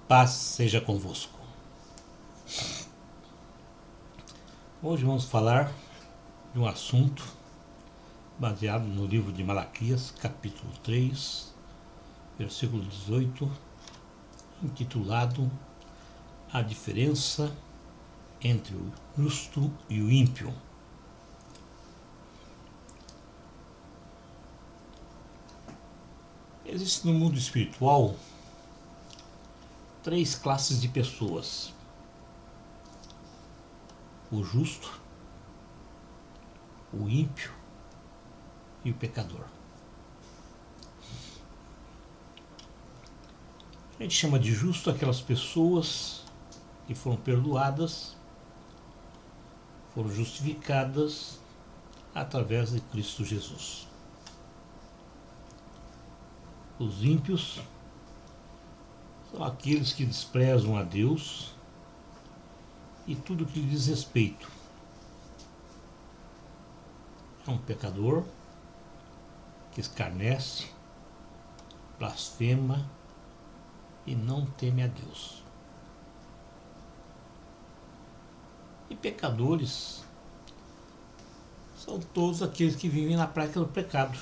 Paz seja convosco. Hoje vamos falar de um assunto baseado no livro de Malaquias, capítulo 3, versículo 18, intitulado A Diferença entre o Justo e o Ímpio. Existe no mundo espiritual três classes de pessoas: o justo, o ímpio e o pecador. A gente chama de justo aquelas pessoas que foram perdoadas, foram justificadas através de Cristo Jesus. Os ímpios são aqueles que desprezam a Deus e tudo que lhe diz respeito. É um pecador que escarnece, blasfema e não teme a Deus. E pecadores são todos aqueles que vivem na prática do pecado.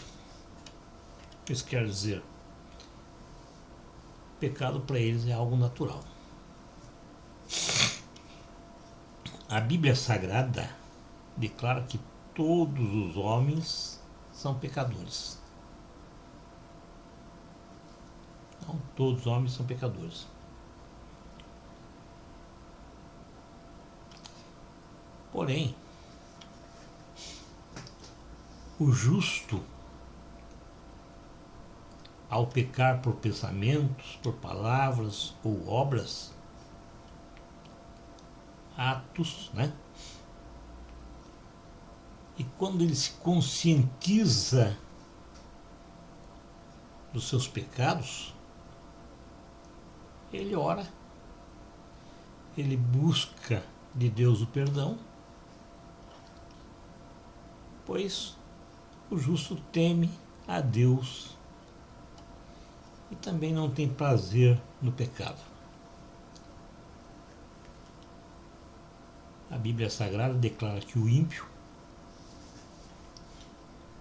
Isso quer dizer, pecado para eles é algo natural. A Bíblia Sagrada declara que todos os homens são pecadores. Não, todos os homens são pecadores. Porém, o justo, ao pecar por pensamentos, por palavras ou obras, atos, E quando ele se conscientiza dos seus pecados, ele ora, ele busca de Deus o perdão, pois o justo teme a Deus e também não tem prazer no pecado. A Bíblia Sagrada declara que o ímpio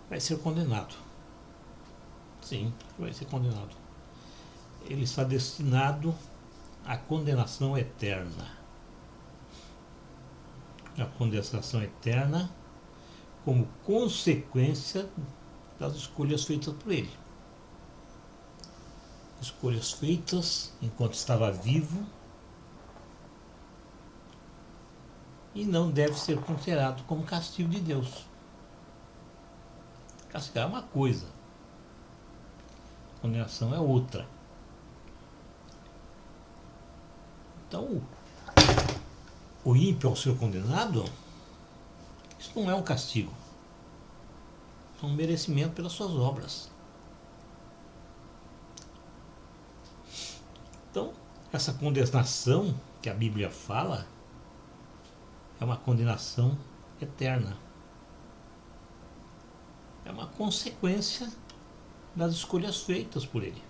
vai ser condenado. Sim, vai ser condenado. Ele está destinado à condenação eterna. A condenação eterna como consequência das escolhas feitas por ele. Escolhas feitas enquanto estava vivo e não deve ser considerado como castigo de Deus. Castigar é uma coisa, condenação é outra. Então, o ímpio ao ser condenado, isso não é um castigo, é um merecimento pelas suas obras. Então, essa condenação que a Bíblia fala é uma condenação eterna. É uma consequência das escolhas feitas por ele.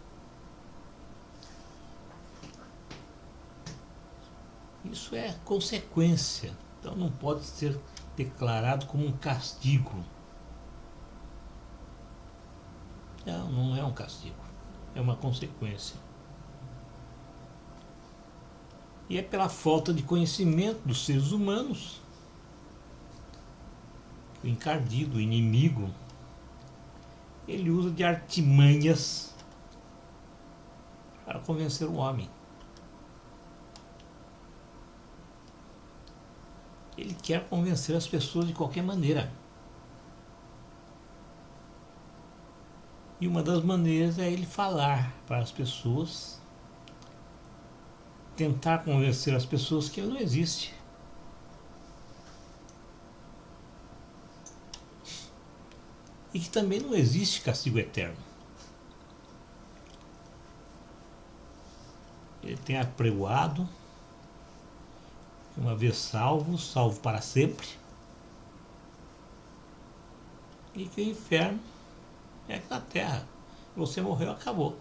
Isso é consequência, então não pode ser declarado como um castigo. Não é um castigo, é uma consequência. E é pela falta de conhecimento dos seres humanos que o encardido, o inimigo, ele usa de artimanhas para convencer o homem. Ele quer convencer as pessoas de qualquer maneira. E uma das maneiras é ele falar para as pessoas, tentar convencer as pessoas que ele não existe. E que também não existe castigo eterno. Ele tem apregoado, uma vez salvo, salvo para sempre, e que o inferno é aqui na terra. Você morreu, acabou.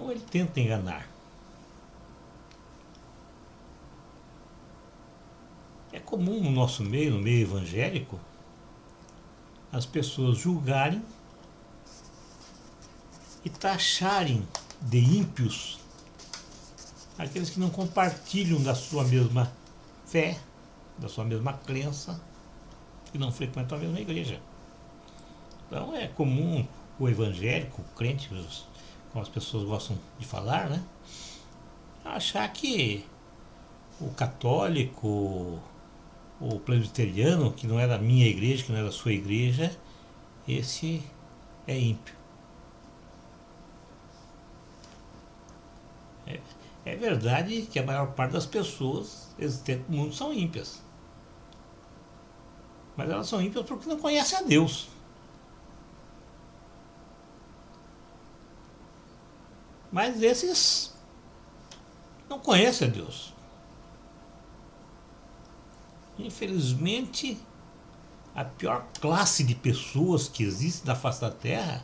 Então ele tenta enganar. É comum no nosso meio, no meio evangélico, as pessoas julgarem e taxarem de ímpios aqueles que não compartilham da sua mesma fé, da sua mesma crença, que não frequentam a mesma igreja. Então é comum o evangélico, o crente, como as pessoas gostam de falar, né, achar que o católico, o presbiteriano, que não é da minha igreja, que não é da sua igreja, esse é ímpio. É verdade que a maior parte das pessoas existentes no mundo são ímpias. Mas elas são ímpias porque não conhecem a Deus. Mas esses não conhecem a Deus. Infelizmente, a pior classe de pessoas que existe na face da Terra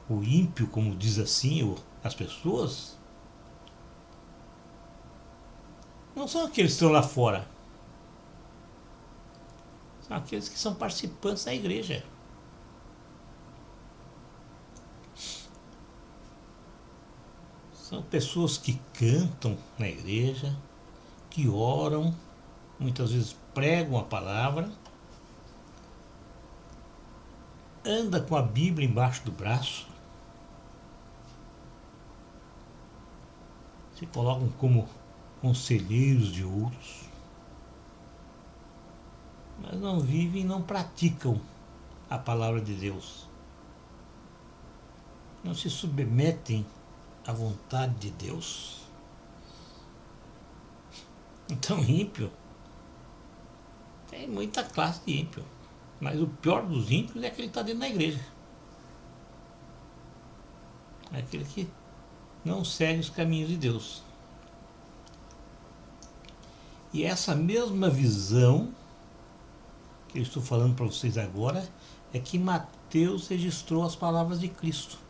o ímpio, como diz assim as pessoas, não são aqueles que estão lá fora. São aqueles que são participantes da igreja. São pessoas que cantam na igreja, que oram, muitas vezes pregam a palavra, anda com a Bíblia embaixo do braço, se colocam como conselheiros de outros, mas não vivem e não praticam a palavra de Deus. Não se submetem à vontade de Deus. Então, ímpio, tem muita classe de ímpio, mas o pior dos ímpios é aquele que está dentro da igreja. É aquele que não segue os caminhos de Deus. E essa mesma visão que eu estou falando para vocês agora é que Mateus registrou as palavras de Cristo.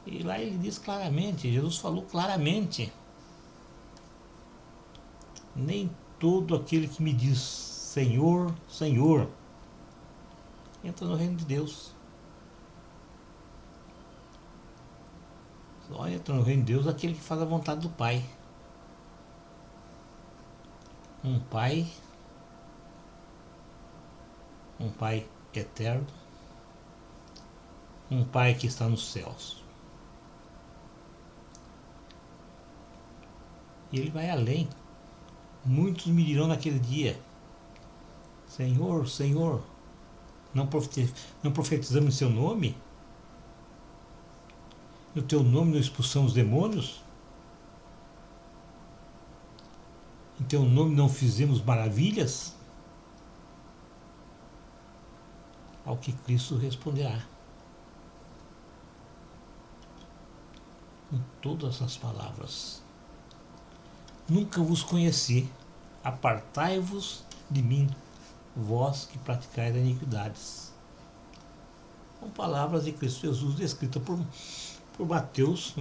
E lá ele diz claramente, Jesus falou claramente: nem todo aquele que me diz Senhor, Senhor, entra no reino de Deus. Só entra no reino de Deus aquele que faz a vontade do Pai. Um Pai eterno, um Pai que está nos céus. E ele vai além. Muitos me dirão naquele dia: Senhor, Senhor, não profetizamos em seu nome? No teu nome não expulsamos demônios? Em teu nome não fizemos maravilhas? Ao que Cristo responderá com todas as palavras: nunca vos conheci, apartai-vos de mim, vós que praticais iniquidades. São palavras de Cristo Jesus descritas por Mateus,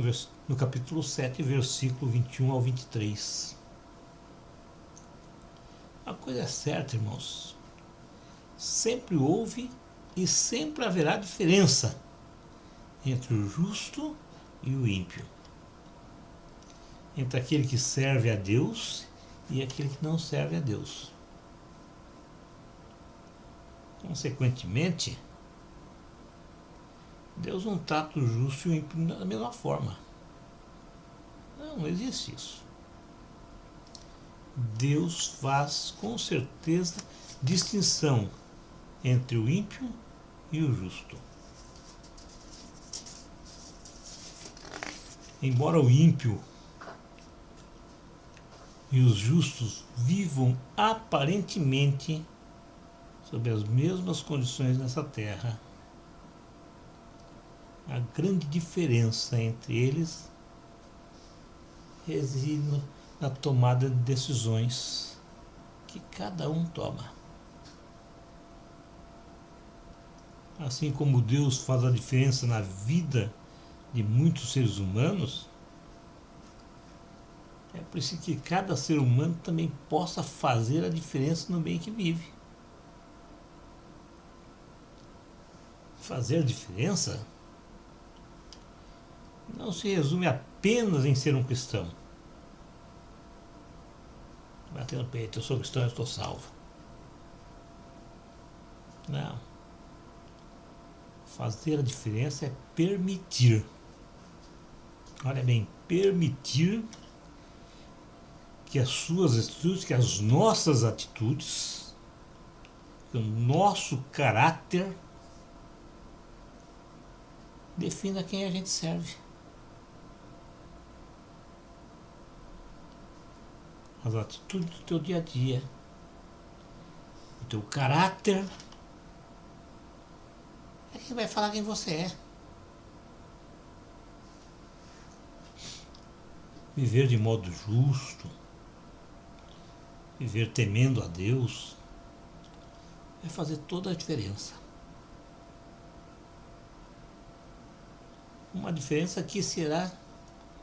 no capítulo 7, versículo 21 ao 23. A coisa é certa, irmãos. Sempre houve e sempre haverá diferença entre o justo e o ímpio, entre aquele que serve a Deus e aquele que não serve a Deus. Consequentemente, Deus não trata o justo e o ímpio da mesma forma. Não existe isso. Deus faz com certeza distinção entre o ímpio e o justo. Embora o ímpio e os justos vivam aparentemente sob as mesmas condições nessa terra, a grande diferença entre eles reside na tomada de decisões que cada um toma. Assim como Deus faz a diferença na vida de muitos seres humanos, é preciso que cada ser humano também possa fazer a diferença no meio que vive. Fazer a diferença não se resume apenas em ser um cristão. Batendo no peito, eu sou cristão, eu estou salvo. Não. Fazer a diferença é permitir. Olha bem, permitir que as suas atitudes, que as nossas atitudes, que o nosso caráter defina quem a gente serve. As atitudes do teu dia a dia, o teu caráter, é quem vai falar quem você é. Viver de modo justo, viver temendo a Deus, vai fazer toda a diferença. Uma diferença que será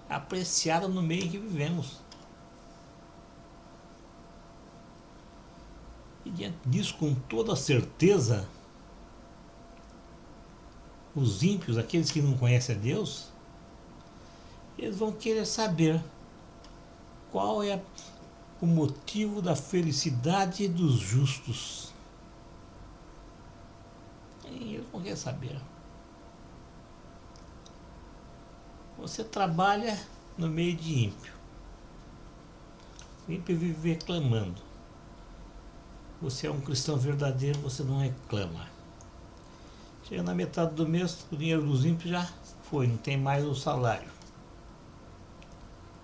apreciada no meio em que vivemos. E diante disso, com toda certeza, os ímpios, aqueles que não conhecem a Deus, eles vão querer saber qual é o motivo da felicidade dos justos. E eles vão querer saber. Você trabalha no meio de ímpio. O ímpio vive reclamando. Você é um cristão verdadeiro, você não reclama. Chega na metade do mês, o dinheiro dos ímpios já foi, não tem mais o salário.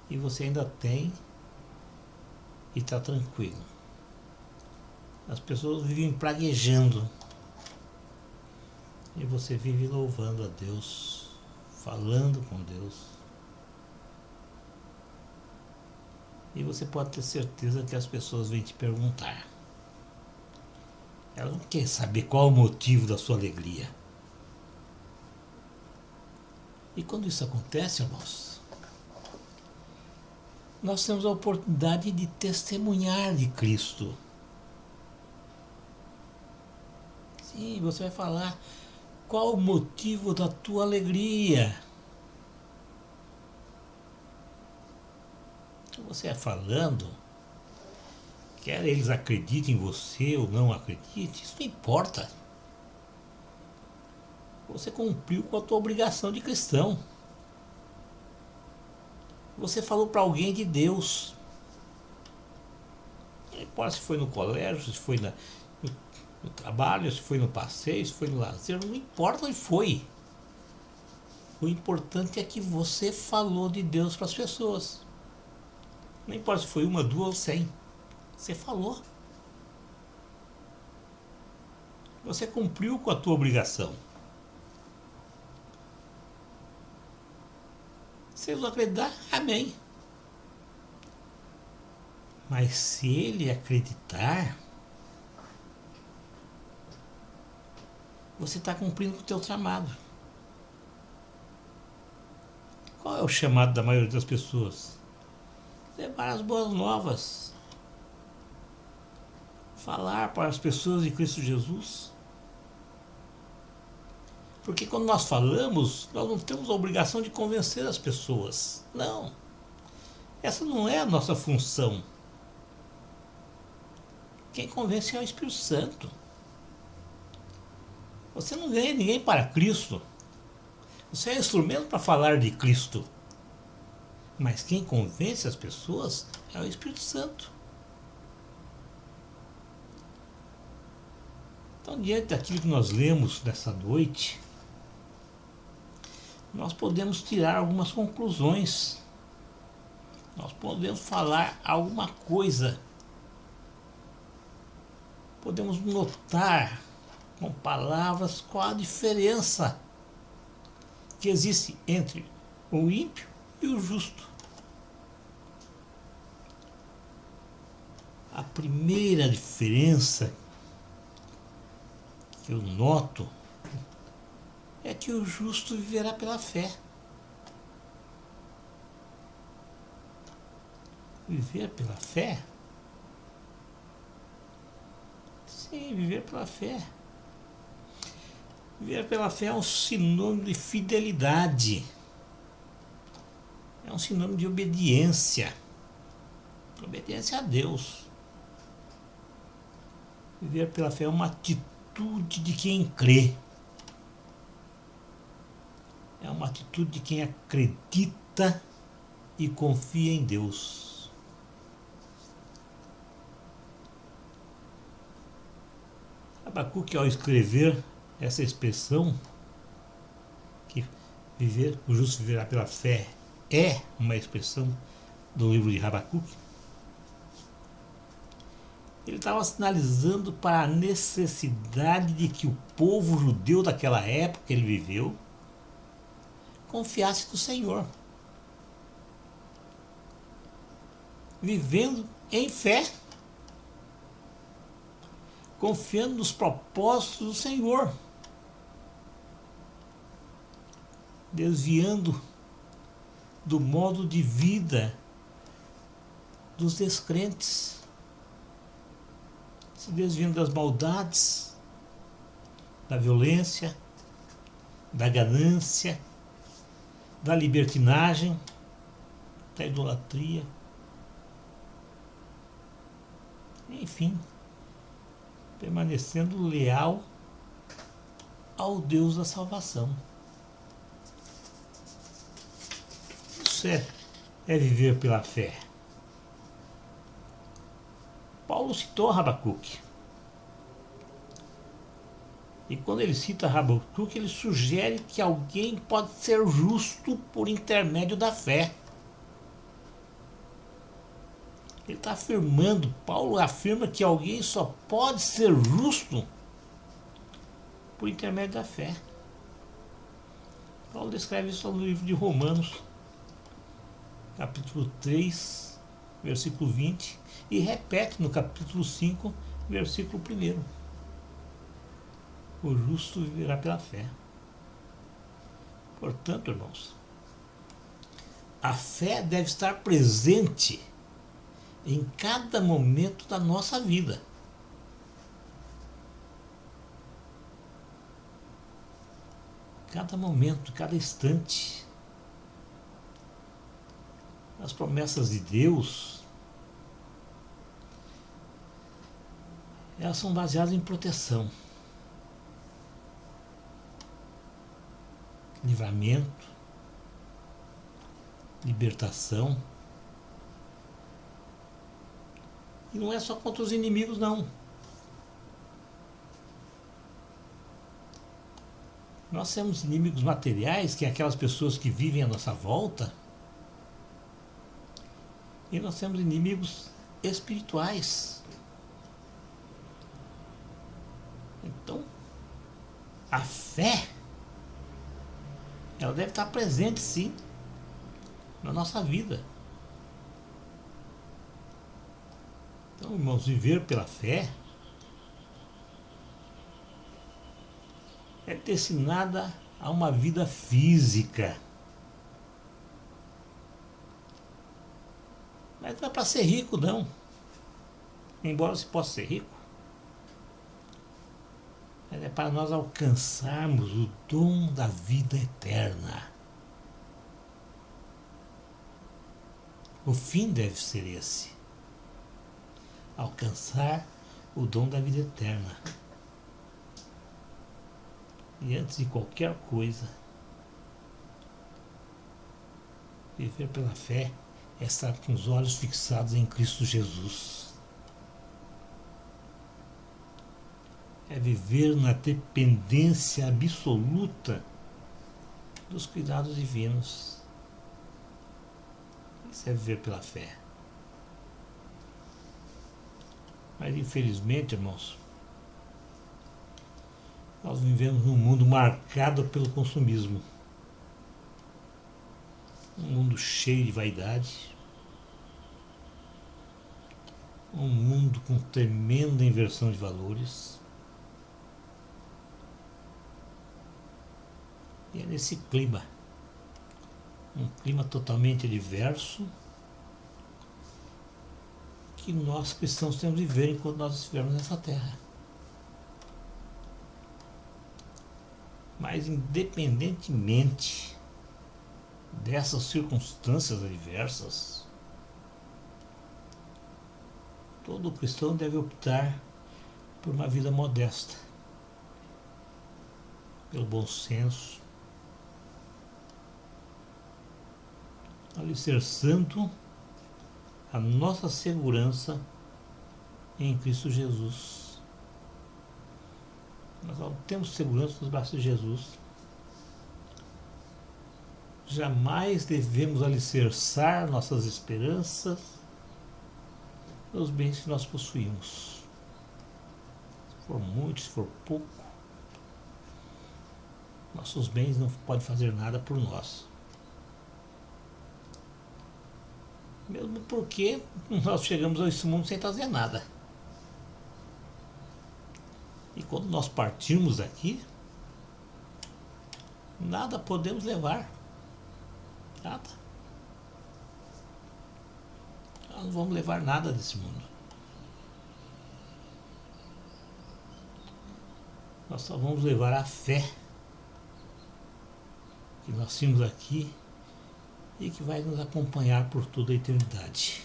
E você ainda tem e está tranquilo. As pessoas vivem praguejando. E você vive louvando a Deus, falando com Deus. E você pode ter certeza que as pessoas vêm te perguntar. Elas não querem saber qual o motivo da sua alegria. E quando isso acontece, irmãos, nós temos a oportunidade de testemunhar de Cristo. Sim, você vai falar qual o motivo da tua alegria. Você vai falando, quer eles acreditem em você ou não acreditem, isso não importa. Você cumpriu com a tua obrigação de cristão. Você falou para alguém de Deus. Não importa se foi no colégio, se foi no trabalho, se foi no passeio, se foi no lazer, não importa onde foi. O importante é que você falou de Deus para as pessoas. Não importa se foi uma, duas ou 100. Você falou. Você cumpriu com a tua obrigação. Se eles não acreditar, amém. Mas se ele acreditar, você está cumprindo com o teu chamado. Qual é o chamado da maioria das pessoas? Levar as boas novas. Falar para as pessoas de Cristo Jesus. Porque quando nós falamos, nós não temos a obrigação de convencer as pessoas. Não. Essa não é a nossa função. Quem convence é o Espírito Santo. Você não ganha ninguém para Cristo. Você é instrumento para falar de Cristo. Mas quem convence as pessoas é o Espírito Santo. Então, diante daquilo que nós lemos nessa noite, nós podemos tirar algumas conclusões. Nós podemos falar alguma coisa. Podemos notar com palavras qual a diferença que existe entre o ímpio e o justo. A primeira diferença que eu noto é que o justo viverá pela fé. Viver pela fé? Sim, viver pela fé. Viver pela fé é um sinônimo de fidelidade. É um sinônimo de obediência. Obediência a Deus. Viver pela fé é uma atitude de quem crê. É uma atitude de quem acredita e confia em Deus. Abacuque, ao escrever essa expressão, que viver, o justo viverá pela fé, é uma expressão do livro de Abacuque, ele estava sinalizando para a necessidade de que o povo judeu daquela época que ele viveu confiasse no Senhor, vivendo em fé, confiando nos propósitos do Senhor, desviando do modo de vida dos descrentes, se desviando das maldades, da violência, da ganância, da libertinagem, da idolatria, enfim, permanecendo leal ao Deus da salvação. Isso é viver pela fé. Paulo citou Abacuque. E quando ele cita Abacuque, ele sugere que alguém pode ser justo por intermédio da fé. Ele está afirmando, Paulo afirma que alguém só pode ser justo por intermédio da fé. Paulo descreve isso no livro de Romanos, capítulo 3, versículo 20, e repete no capítulo 5, versículo 1. O justo viverá pela fé. Portanto, irmãos, a fé deve estar presente em cada momento da nossa vida. Cada momento, cada instante. As promessas de Deus, elas são baseadas em proteção, livramento, libertação. E não é só contra os inimigos, não. Nós temos inimigos materiais, que é aquelas pessoas que vivem à nossa volta, e nós temos inimigos espirituais. Então, a fé, ela deve estar presente, sim, na nossa vida. Então, irmãos, viver pela fé é destinada a uma vida física. Mas não é para ser rico, não. Embora se possa ser rico, mas é para nós alcançarmos o dom da vida eterna. O fim deve ser esse: alcançar o dom da vida eterna. E antes de qualquer coisa, viver pela fé é estar com os olhos fixados em Cristo Jesus. É viver na dependência absoluta dos cuidados divinos. Isso é viver pela fé. Mas infelizmente, irmãos, nós vivemos num mundo marcado pelo consumismo. Um mundo cheio de vaidade. Um mundo com tremenda inversão de valores. E é nesse clima, um clima totalmente adverso, que nós cristãos temos de viver enquanto nós estivermos nessa terra. Mas independentemente dessas circunstâncias adversas, todo cristão deve optar por uma vida modesta, pelo bom senso, alicerçando a nossa segurança em Cristo Jesus. Nós não temos segurança nos braços de Jesus. Jamais devemos alicerçar nossas esperanças nos bens que nós possuímos. Se for muito, se for pouco, nossos bens não podem fazer nada por nós. Mesmo porque nós chegamos a esse mundo sem fazer nada. E quando nós partirmos daqui, nada podemos levar. Nada. Nós não vamos levar nada desse mundo. Nós só vamos levar a fé que nós temos aqui e que vai nos acompanhar por toda a eternidade.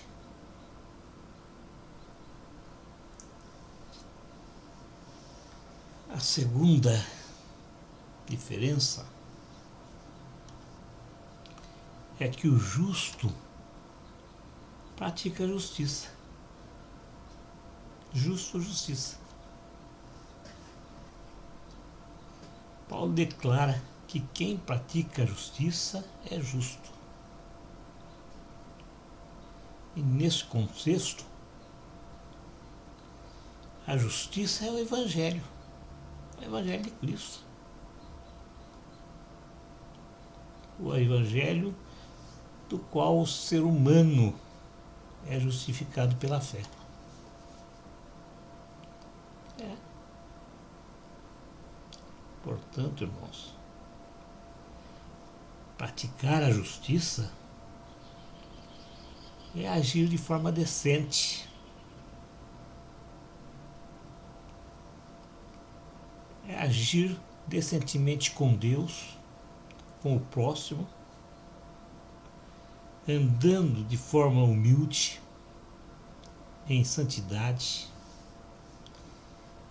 A segunda diferença é que o justo pratica a justiça. Justo, justiça. Paulo declara que quem pratica a justiça é justo. E nesse contexto, a justiça é o Evangelho de Cristo. O Evangelho do qual o ser humano é justificado pela fé. Portanto, irmãos, praticar a justiça é agir de forma decente. É agir decentemente com Deus, com o próximo, andando de forma humilde, em santidade,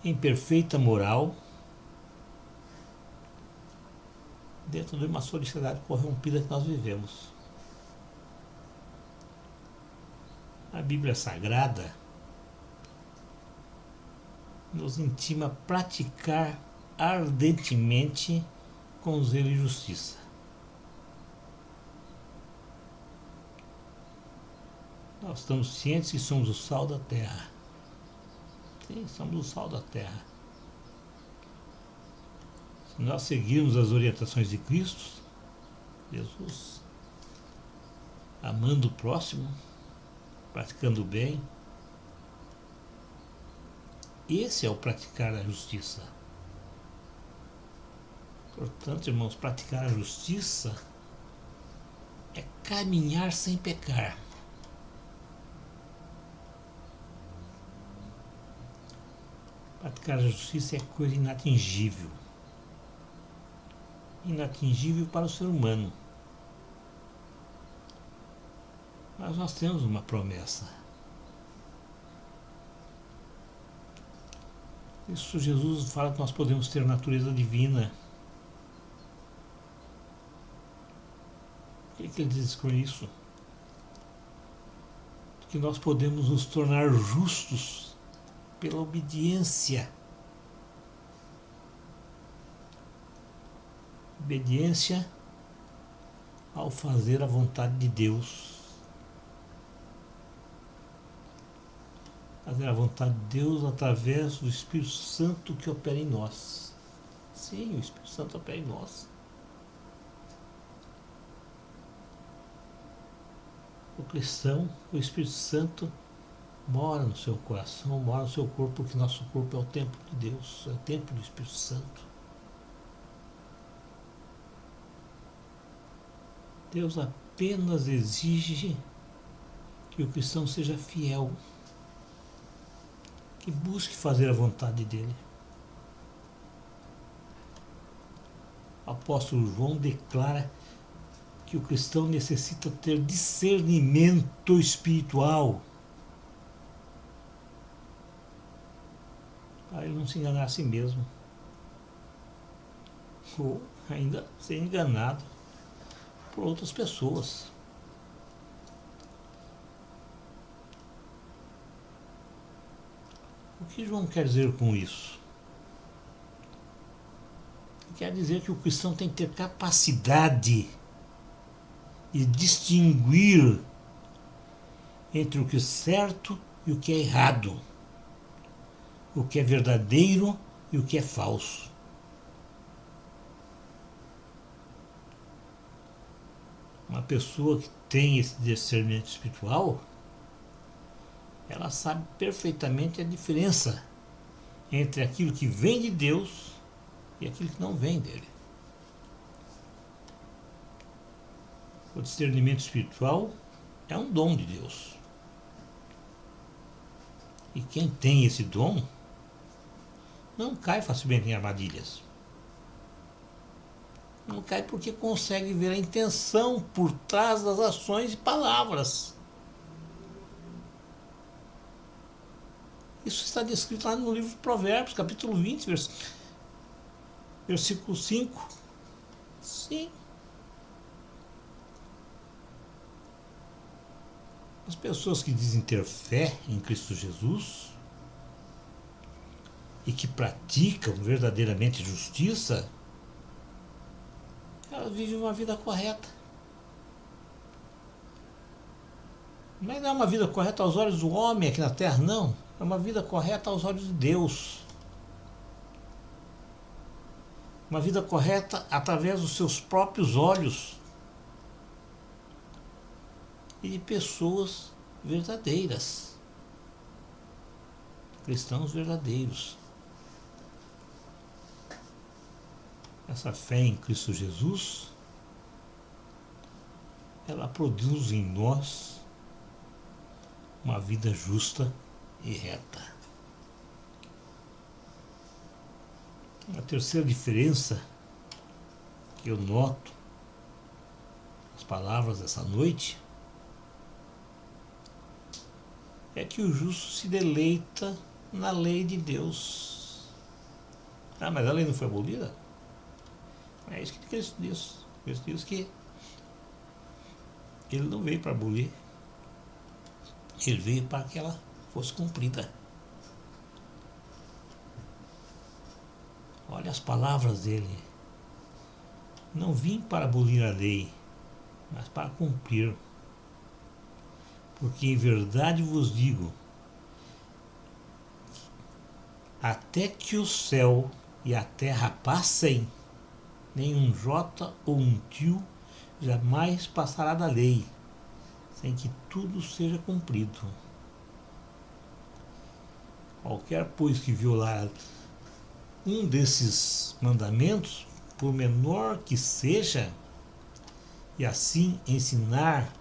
em perfeita moral, dentro de uma sociedade corrompida que nós vivemos. A Bíblia Sagrada nos intima a praticar ardentemente com zelo e justiça. Nós estamos cientes que somos o sal da terra. Sim, somos o sal da terra. Se nós seguirmos as orientações de Cristo, Jesus, amando o próximo, praticando o bem, esse é o praticar a justiça. Portanto, irmãos, praticar a justiça é caminhar sem pecar. Praticar a justiça é coisa inatingível. Inatingível para o ser humano. Mas nós temos uma promessa. Isso Jesus fala que nós podemos ter natureza divina. O que ele diz com isso? Que nós podemos nos tornar justos pela obediência. Obediência ao fazer a vontade de Deus. Fazer a vontade de Deus através do Espírito Santo que opera em nós. Sim, o Espírito Santo opera em nós. O cristão, o Espírito Santo mora no seu coração, mora no seu corpo, porque nosso corpo é o templo de Deus, é o templo do Espírito Santo. Deus apenas exige que o cristão seja fiel, que busque fazer a vontade dele. O apóstolo João declara que o cristão necessita ter discernimento espiritual para ele não se enganar a si mesmo, ou ainda ser enganado por outras pessoas. O que João quer dizer com isso? Ele quer dizer que o cristão tem que ter capacidade de distinguir entre o que é certo e o que é errado, o que é verdadeiro e o que é falso. Uma pessoa que tem esse discernimento espiritual, ela sabe perfeitamente a diferença entre aquilo que vem de Deus e aquilo que não vem dele. O discernimento espiritual é um dom de Deus. E quem tem esse dom não cai facilmente em armadilhas. Não cai porque consegue ver a intenção por trás das ações e palavras. Isso está descrito lá no livro de Provérbios, capítulo 20, versículo 5. Sim. As pessoas que dizem ter fé em Cristo Jesus e que praticam verdadeiramente justiça, elas vivem uma vida correta. Mas não é uma vida correta aos olhos do homem aqui na terra, não. É uma vida correta aos olhos de Deus. Uma vida correta através dos seus próprios olhos e de pessoas verdadeiras. Cristãos verdadeiros. Essa fé em Cristo Jesus, ela produz em nós uma vida justa e reta. A terceira diferença que eu noto nas palavras dessa noite é que o justo se deleita na lei de Deus. Ah, mas a lei não foi abolida? É isso que Cristo diz. Cristo diz que ele não veio para abolir. Ele veio para que ela fosse cumprida. Olha as palavras dele. Não vim para abolir a lei, mas para cumprir. Porque em verdade vos digo, até que o céu e a terra passem, nenhum jota ou um tio jamais passará da lei, sem que tudo seja cumprido. Qualquer, pois, que violar um desses mandamentos, por menor que seja, e assim ensinar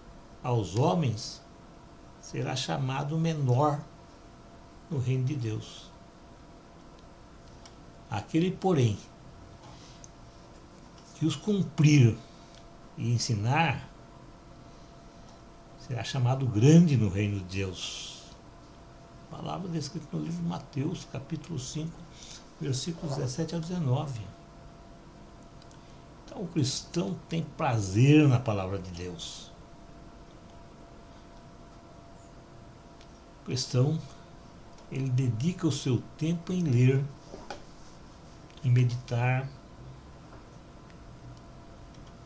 aos homens, será chamado menor no reino de Deus. Aquele, porém, que os cumprir e ensinar, será chamado grande no reino de Deus. Palavra descrita no livro de Mateus, capítulo 5, versículos 17 a 19. Então o cristão tem prazer na palavra de Deus. O cristão, ele dedica o seu tempo em ler, em meditar.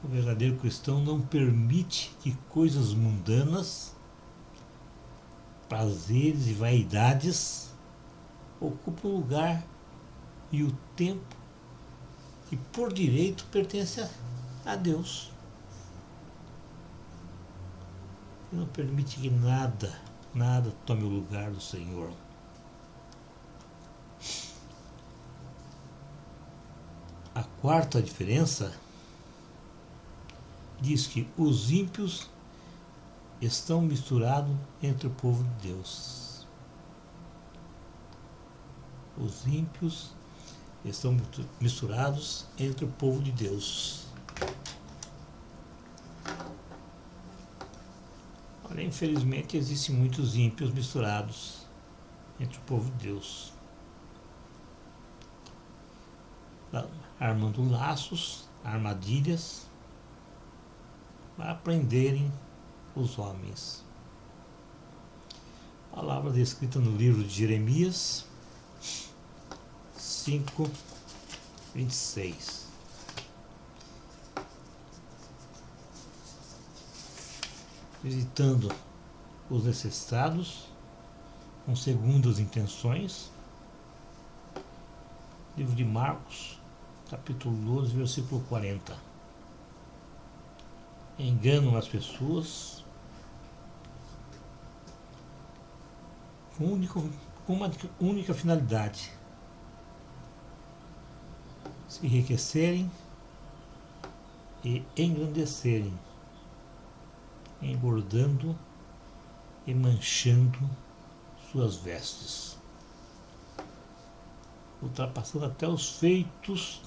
O verdadeiro cristão não permite que coisas mundanas, prazeres e vaidades ocupem o lugar e o tempo que por direito pertence a Deus. Ele não permite que nada tome o lugar do Senhor. A quarta diferença diz que os ímpios estão misturados entre o povo de Deus. Os ímpios estão misturados entre o povo de Deus. Olha, infelizmente existem muitos ímpios misturados entre o povo de Deus, armando laços, armadilhas para prenderem os homens. Palavra descrita no livro de Jeremias 5:26. Visitando os necessitados com segundas intenções. Livro de Marcos, capítulo 12, versículo 40. Enganam as pessoas com uma única finalidade: se enriquecerem e engrandecerem, engordando e manchando suas vestes, ultrapassando até os feitos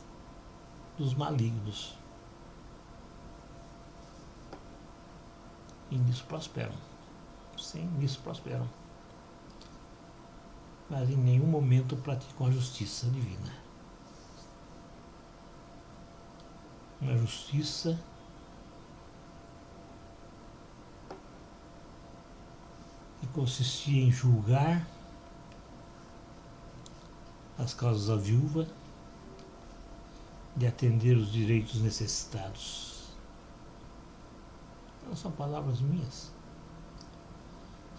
dos malignos. E nisso prosperam. Sim, nisso prosperam. Mas em nenhum momento praticam a justiça divina. Uma justiça que consistia em julgar as causas da viúva, de atender os direitos necessitados. Não são palavras minhas,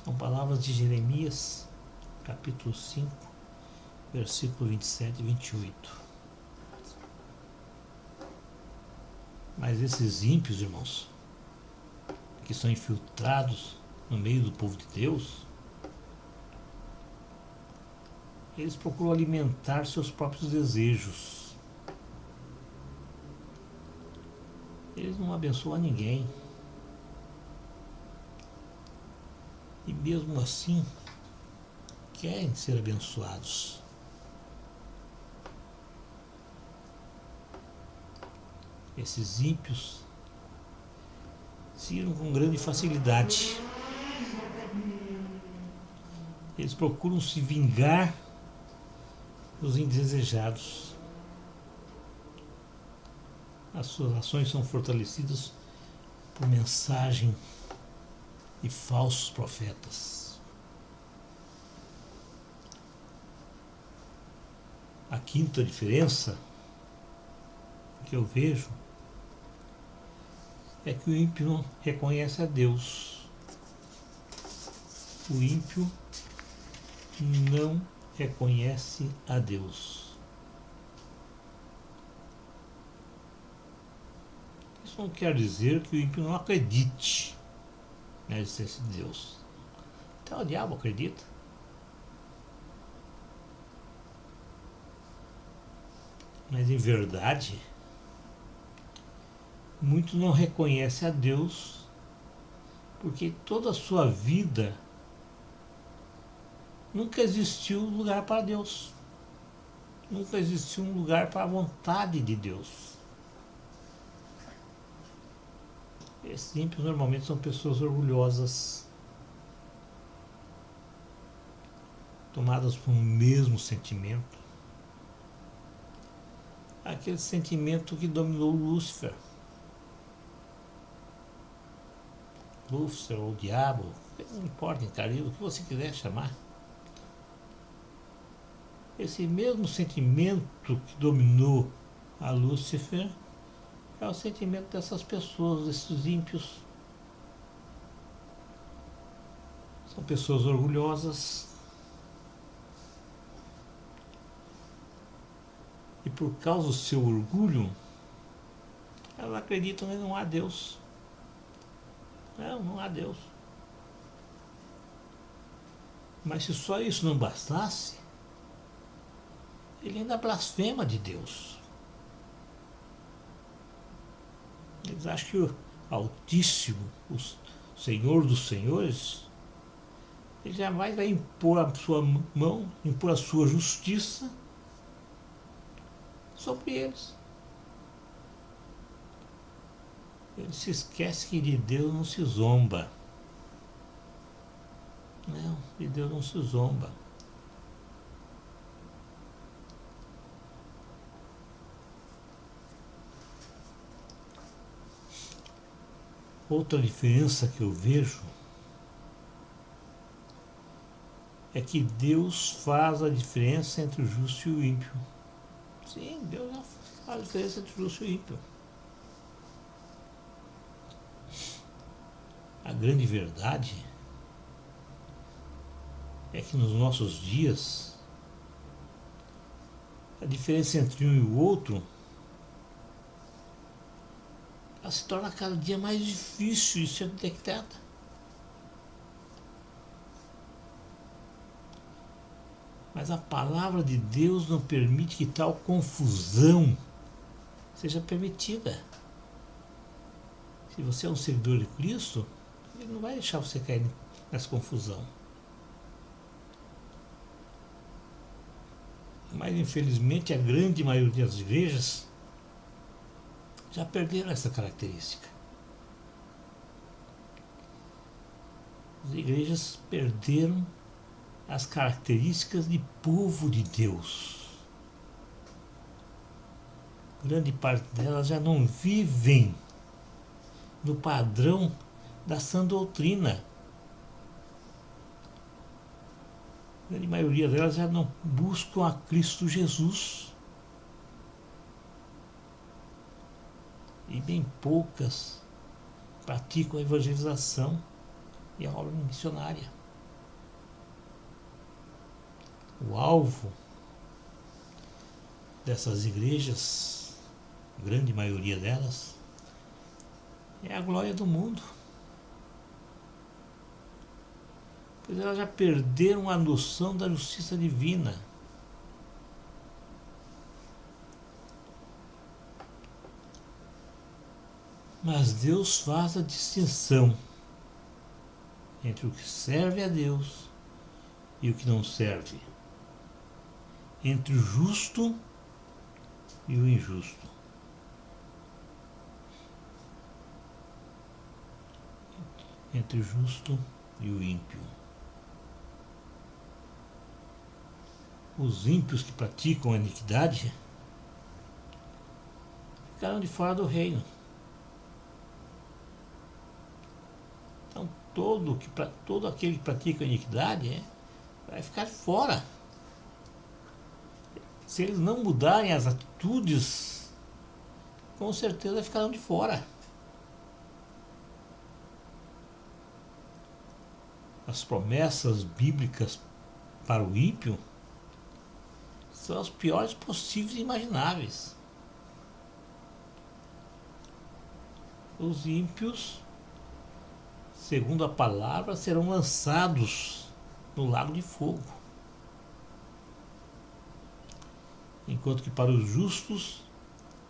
são palavras de Jeremias, capítulo 5, versículo 27 e 28. Mas esses ímpios, irmãos, que são infiltrados no meio do povo de Deus, eles procuram alimentar seus próprios desejos. Eles não abençoam a ninguém. E mesmo assim, querem ser abençoados. Esses ímpios se iram com grande facilidade. Eles procuram se vingar dos indesejados. As suas ações são fortalecidas por mensagem e falsos profetas. A quinta diferença que eu vejo é que o ímpio não reconhece a Deus. O ímpio não reconhece a Deus. Isso não quer dizer que o ímpio não acredite na existência de Deus. Até o diabo acredita. Mas em verdade, muitos não reconhecem a Deus porque toda a sua vida nunca existiu lugar para Deus. Nunca existiu um lugar para a vontade de Deus. Esses ímpios normalmente são pessoas orgulhosas, tomadas por um mesmo sentimento. Aquele sentimento que dominou Lúcifer. Lúcifer ou o diabo, não importa, carinho, o que você quiser chamar. Esse mesmo sentimento que dominou a Lúcifer é o sentimento dessas pessoas, desses ímpios. São pessoas orgulhosas. E por causa do seu orgulho, elas acreditam que não há Deus. Não há Deus. Mas se só isso não bastasse, ele ainda blasfema de Deus. Eles acham que Altíssimo, o Senhor dos Senhores, ele jamais vai impor a sua mão, impor a sua justiça sobre eles. Ele se esquece que de Deus não se zomba. Não, de Deus não se zomba. Outra diferença que eu vejo é que Deus faz a diferença entre o justo e o ímpio. Sim, Deus faz a diferença entre o justo e o ímpio. A grande verdade é que nos nossos dias a diferença entre um e o outro ela se torna cada dia mais difícil de ser detectada. Mas a palavra de Deus não permite que tal confusão seja permitida. Se você é um seguidor de Cristo, ele não vai deixar você cair nessa confusão. Mas infelizmente a grande maioria das igrejas já perderam essa característica. As igrejas perderam as características de povo de Deus. Grande parte delas já não vivem no padrão da sã doutrina. A grande maioria delas já não buscam a Cristo Jesus. E bem poucas praticam a evangelização e a obra missionária. O alvo dessas igrejas, a grande maioria delas, é a glória do mundo. Pois elas já perderam a noção da justiça divina. Mas Deus faz a distinção entre o que serve a Deus e o que não serve, entre o justo e o injusto. Entre o justo e o ímpio. Os ímpios que praticam a iniquidade ficaram de fora do reino. Então todo aquele que pratica a iniquidade vai ficar fora. Se eles não mudarem as atitudes, com certeza ficarão de fora. As promessas bíblicas para o ímpio são as piores possíveis e imagináveis. Os ímpios, segundo a palavra, serão lançados no lago de fogo. Enquanto que para os justos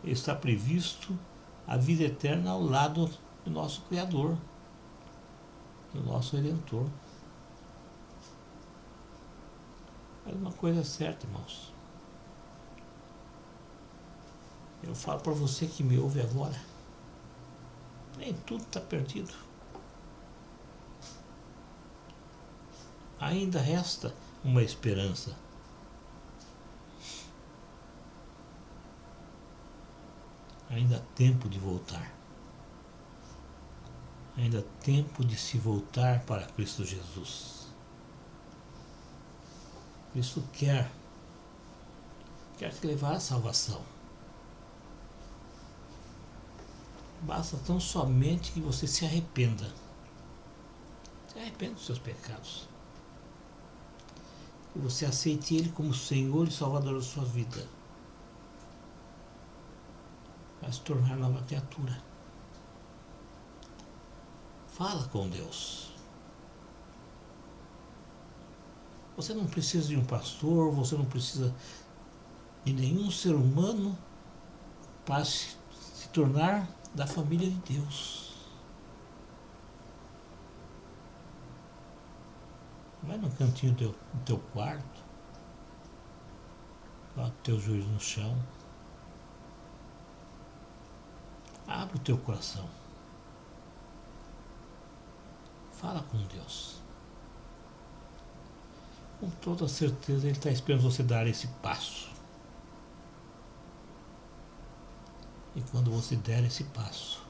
está previsto a vida eterna ao lado do nosso Criador, do nosso Redentor. Mas uma coisa é certa, irmãos. Eu falo para você que me ouve agora. Nem tudo está perdido. Ainda resta uma esperança. Ainda há tempo de voltar. Ainda há tempo de se voltar para Cristo Jesus. Cristo quer te levar à salvação. Basta tão somente que você se arrependa. Se arrependa dos seus pecados. Que você aceite Ele como Senhor e Salvador da sua vida. Vai se tornar nova criatura. Fala com Deus. Você não precisa de um pastor, você não precisa de nenhum ser humano para se tornar da família de Deus. Vai no cantinho do teu quarto, bota o teu joelho no chão, abre o teu coração, fala com Deus. Com toda certeza Ele está esperando você dar esse passo. E quando você der esse passo,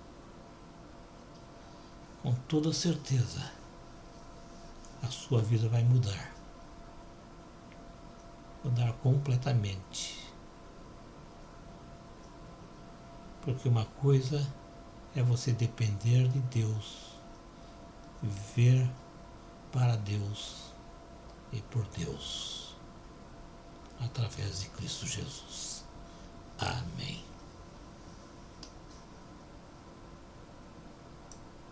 com toda certeza, a sua vida vai mudar. Mudar completamente. Porque uma coisa é você depender de Deus, viver para Deus e por Deus, através de Cristo Jesus. Amém.